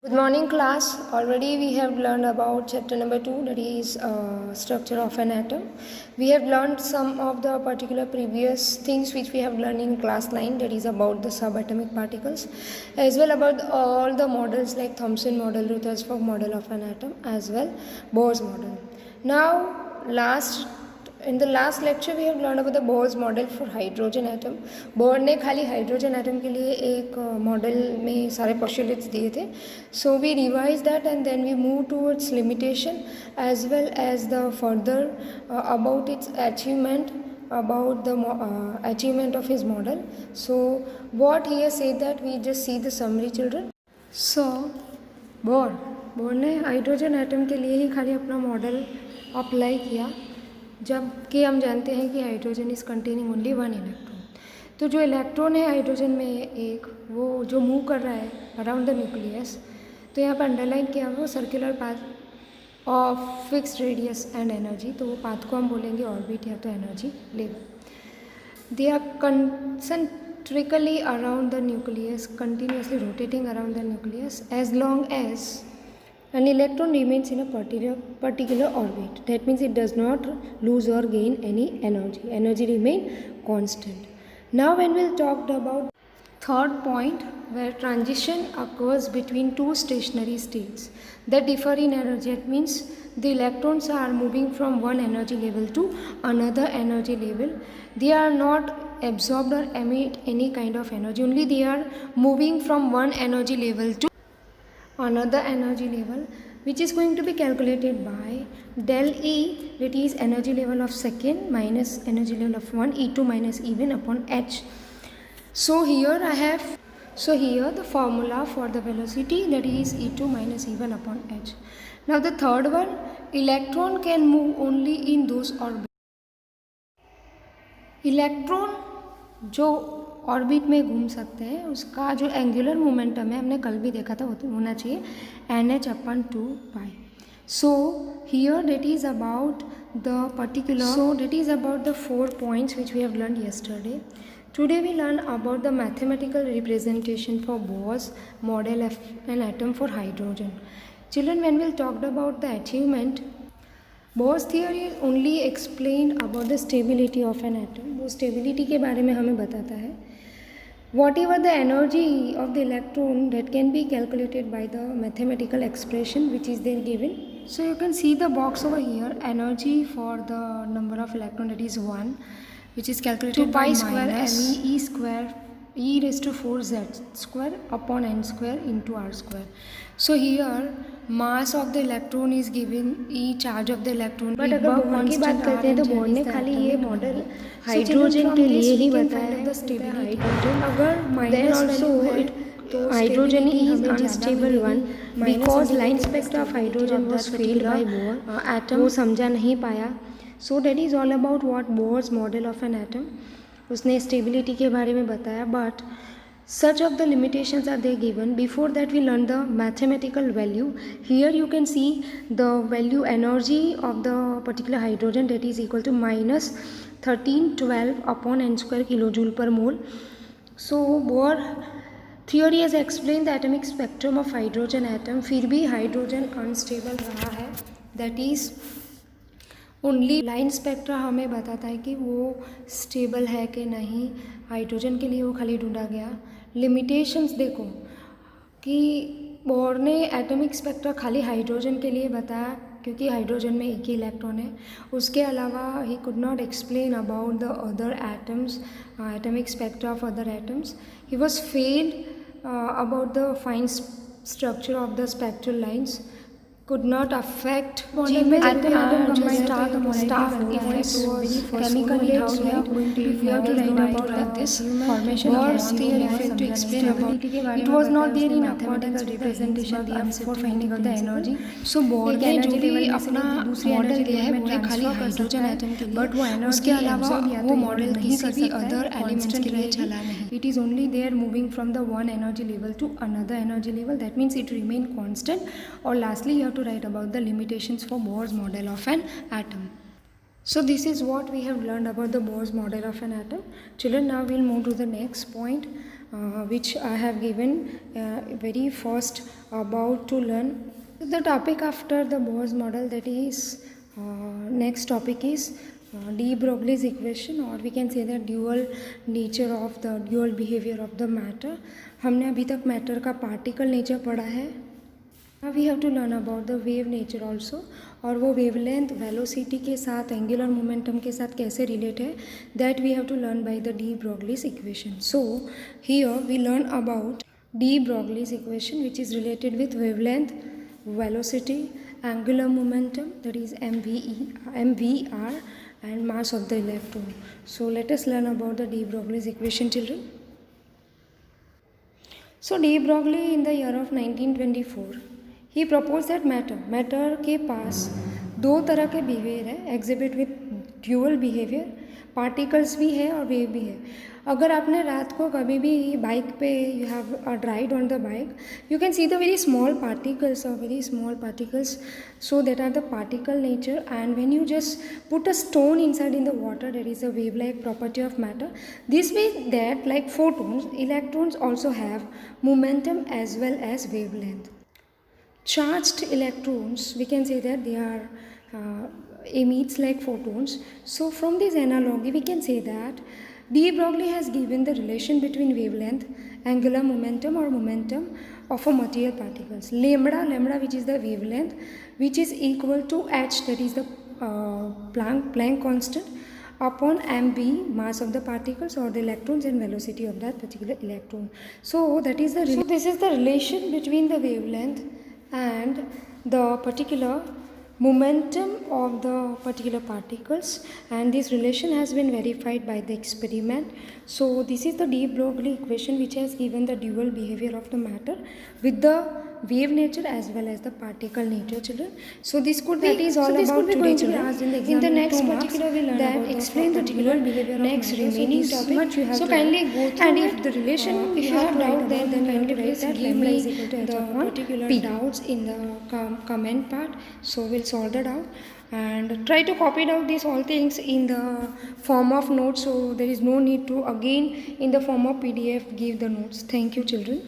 Good morning class. Already we have learned about chapter number 2, that is structure of an atom. We have learned some of the particular previous things which we have learned in class 9, that is about the subatomic particles, as well about all the models like Thomson model, Rutherford model of an atom, as well Bohr's model. Now in the last lecture we have learned about the Bohr's model for hydrogen atom. Bore ने खाली hydrogen atom के लिए एक model में सारे postulates दिए थे. So we revised that and then we moved towards limitation as well as the further about its achievement, about the achievement of his model. So what he has said, that we just see the summary, children. So bore ने hydrogen atom के लिए ही खाली अपना model apply किया, जबकि हम जानते हैं कि hydrogen is containing only one electron. तो जो इलेक्ट्रॉन है हाइड्रोजन में एक, वो जो मूव कर रहा है अराउंड द न्यूक्लियस, तो यहाँ पर अंडरलाइन किया वो circular path of fixed radius and energy. तो वो पाथ को हम बोलेंगे ऑर्बिट या तो energy level. They are concentrically around the nucleus, continuously rotating around the nucleus as long as an electron remains in a particular orbit. That means it does not lose or gain any energy. Energy remain constant. Now when we'll talk about third point, where transition occurs between two stationary states that differ in energy. That means the electrons are moving from one energy level to another energy level. They are not absorbed or emit any kind of energy. Only they are moving from one energy level to another energy level, which is going to be calculated by del E, that is energy level of second minus energy level of 1, E2 minus E1 upon H. So here the formula for the velocity, that is E2 minus E1 upon H. Now the third one, electron can move only in those orbits. Electron जो orbit में घूम सकते हैं उसका जो angular momentum है, हमने कल भी देखा था, होना चाहिए NH/2π. So here that is about the 4 points which we have learned yesterday. Today we learn about the mathematical representation for Bohr's model of an atom for hydrogen. Children, when we talked about the achievement, Bohr's theory only explained about the stability of an atom. वो stability के बारे में हमें बताता है. Whatever the energy of the electron that can be calculated by the mathematical expression which is there given. So you can see the box over here, energy for the number of electron, that is 1, which is calculated by square me square e raised to 4z square upon n square into r square. So here mass of the electron is given, e charge of the electron. But अगर bore की बात करते हैं तो bore ने खाली ये model hydrogen के लिए ही बताया है. हाइड्रोजन अगर माइनस ऑल्सो तो hydrogen is unstable one because line spectra of hydrogen was failed by Bohr. Atom वो समझा नहीं पाया. So that is all about what Bohr's model of an atom. उसने स्टेबिलिटी के बारे में बताया, but such of the limitations are they given. Before that we learn the mathematical value. Here you can see the value energy of the particular hydrogen, that is equal to minus 1312 upon n square kilojoule per mole. So Bohr theory has explained the atomic spectrum of hydrogen atom. फिर भी hydrogen unstable रहा है. that is only line spectra हमें बताता है कि वो stable है कि नहीं. हाइड्रोजन के लिए वो खाली ढूंढा गया. लिमिटेशंस देखो कि बोर ने एटॉमिक स्पेक्ट्रा खाली हाइड्रोजन के लिए बताया क्योंकि हाइड्रोजन में एक ही इलेक्ट्रॉन है. उसके अलावा he could not explain about the other atoms, atomic spectra of other atoms. He was failed about the fine structure of the spectral lines. could not affect atom effects was chemically how they are going to we have to write about this formation Bohr's theory effect to explain about it was not there in mathematical representation for finding out the energy. So Bohr ने जो भी अपना model दिया है वो है खाली hydrogen atom के लिए, बट वो एनर्जी उसके अलावा वो मॉडल किसी भी अदर एलिमेंट्स के लिए चला नहीं. It is only there moving from the one energy level to another energy level. That means it remain constant. और lastly you have to write about the limitations for Bohr's model of an atom. So this is what we have learned about the Bohr's model of an atom. Children, now we'll move to the next point. which I have given very first about to learn. The topic after the Bose model, that is next topic is de Broglie's equation, or we can say the dual nature of the dual behavior of the matter. हमने अभी तक matter का particle nature पढ़ा है. Now we have to learn about the wave nature also, और वो wavelength velocity के साथ एंगुलर मोमेंटम के साथ कैसे रिलेट है, that we have to learn by the de Broglie's equation. So here we learn about de Broglie's equation which is related with wavelength, velocity, angular momentum, that is MVR, and mass of the electron. So let us learn about the de Broglie's equation, children. So de Broglie in the year of 1924 he proposed that matter के पास दो तरह के behaviour है, exhibit with dual behaviour, particles भी है और wave भी है. अगर आपने रात को कभी भी बाइक पे you have ride on the bike, you can see the very small particles so that are the particle nature, and when you just put a stone inside in the water, that is a wave like property of matter. This means that like photons, electrons also have momentum as well as wavelength. Charged electrons, we can say that they are emits like photons. So from this analogy we can say that de Broglie has given the relation between wavelength, angular momentum or momentum of a material particles. Lambda which is the wavelength, which is equal to h, that is the Planck constant, upon mv, mass of the particles or the electrons, and velocity of that particular electron. So that is the so this is the relation between the wavelength and the particular momentum of the particular particles, and this relation has been verified by the experiment. So this is the de Broglie equation which has given the dual behavior of the matter with the wave nature as well as the particle nature, children. So this could that is all about today, children. In the next particular we learn that explain the dual behavior of next remaining topic. So kindly go through, and if the relation if you have doubt, then kindly please give me the particular doubts in the comment part, so we'll solve that out. And try to copy down these all things in the form of notes, so there is no need to again in the form of PDF give the notes. Thank you, children.